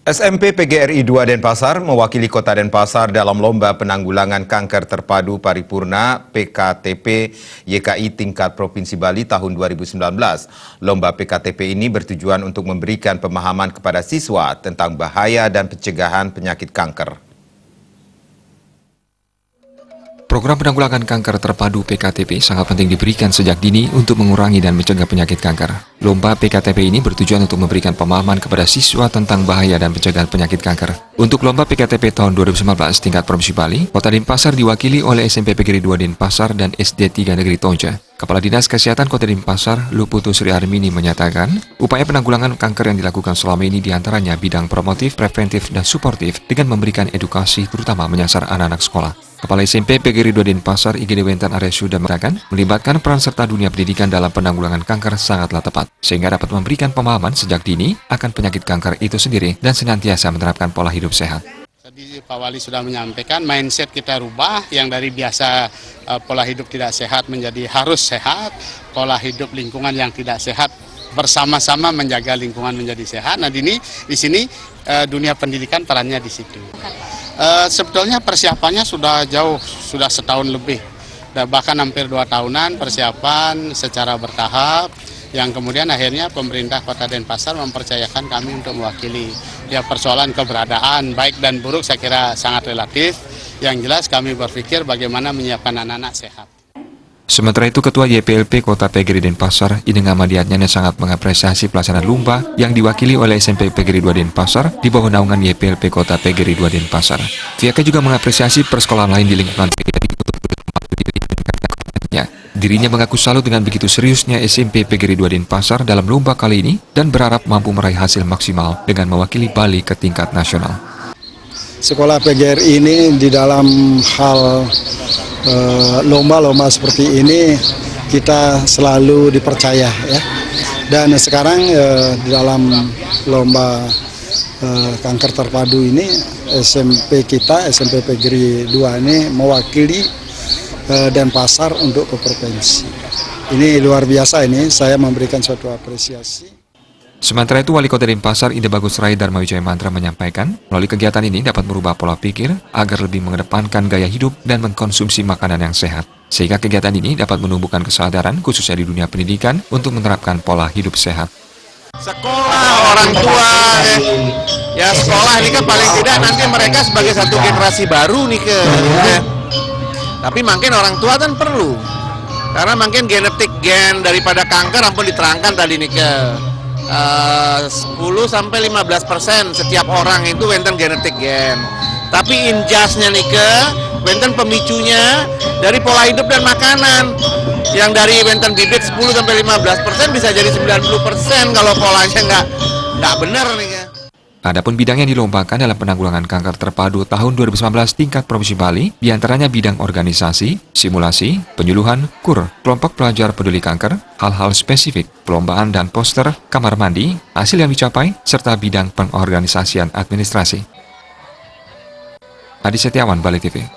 SMP PGRI 2 Denpasar mewakili Kota Denpasar dalam Lomba Penanggulangan Kanker Terpadu Paripurna PKTP YKI tingkat Provinsi Bali tahun 2019. Lomba PKTP ini bertujuan untuk memberikan pemahaman kepada siswa tentang bahaya dan pencegahan penyakit kanker. Program penanggulangan kanker terpadu PKTP sangat penting diberikan sejak dini untuk mengurangi dan mencegah penyakit kanker. Lomba PKTP ini bertujuan untuk memberikan pemahaman kepada siswa tentang bahaya dan pencegahan penyakit kanker. Untuk Lomba PKTP tahun 2019 tingkat Provinsi Bali, Kota Denpasar diwakili oleh SMP PGRI 2 Denpasar dan SD 3 Negeri Tonja. Kepala Dinas Kesehatan Kota Denpasar, Luputu Sri Armini menyatakan, upaya penanggulangan kanker yang dilakukan selama ini diantaranya bidang promotif, preventif, dan suportif dengan memberikan edukasi terutama menyasar anak-anak sekolah. Kepala SMP PGRI 2 Denpasar IGD Wentan Arya Suda mengatakan, melibatkan peran serta dunia pendidikan dalam penanggulangan kanker sangatlah tepat, sehingga dapat memberikan pemahaman sejak dini akan penyakit kanker itu sendiri dan senantiasa menerapkan pola hidup sehat. Tadi Pak Wali sudah menyampaikan, mindset kita rubah yang dari biasa pola hidup tidak sehat menjadi harus sehat, pola hidup lingkungan yang tidak sehat bersama-sama menjaga lingkungan menjadi sehat. Nah di sini dunia pendidikan perannya di situ. Sebetulnya persiapannya sudah jauh, sudah setahun lebih, bahkan hampir 2 tahunan persiapan secara bertahap, yang kemudian akhirnya pemerintah Kota Denpasar mempercayakan kami untuk mewakili. Ya, persoalan keberadaan baik dan buruk saya kira sangat relatif, yang jelas kami berpikir bagaimana menyiapkan anak-anak sehat. Sementara itu, Ketua YPLP Kota PGRI Denpasar, Ideng Ahmadiatnya sangat mengapresiasi pelaksanaan lomba yang diwakili oleh SMP PGRI 2 Denpasar di bawah naungan YPLP Kota PGRI 2 Denpasar. Pihaknya juga mengapresiasi persekolahan lain di lingkungan PGRI untuk meningkatkan. Dirinya mengaku salut dengan begitu seriusnya SMP PGRI 2 Denpasar dalam lomba kali ini dan berharap mampu meraih hasil maksimal dengan mewakili Bali ke tingkat nasional. Sekolah PGRI ini di dalam hal lomba-lomba seperti ini kita selalu dipercaya ya. Dan sekarang di dalam lomba kanker terpadu ini SMP kita, SMP PGRI 2 ini mewakili Denpasar untuk ke provinsi. Ini luar biasa, ini saya memberikan suatu apresiasi. Sementara itu, Wali Kota Denpasar Ide Bagus Rai Dharma Wijaya Mantra menyampaikan, melalui kegiatan ini dapat merubah pola pikir agar lebih mengedepankan gaya hidup dan mengkonsumsi makanan yang sehat. Sehingga kegiatan ini dapat menumbuhkan kesadaran khususnya di dunia pendidikan untuk menerapkan pola hidup sehat. Sekolah, orang tua, ya sekolah ini kan paling tidak nanti mereka sebagai satu generasi baru nih Tapi makin orang tua kan perlu, karena makin genetik gen daripada kanker ampun diterangkan tadi nih 10-15% setiap orang itu wenten genetik gen. Tapi injasnya nih wenten pemicunya dari pola hidup dan makanan. Yang dari wenten bibit 10-15% bisa jadi 90% kalau polanya nggak benar nih. Adapun bidang yang dilombakan dalam penanggulangan kanker terpadu tahun 2019 tingkat Provinsi Bali, diantaranya bidang organisasi, simulasi, penyuluhan, KUR, kelompok pelajar peduli kanker, hal-hal spesifik, perlombaan dan poster, kamar mandi, hasil yang dicapai, serta bidang pengorganisasian administrasi. Adi Setiawan, Bali TV.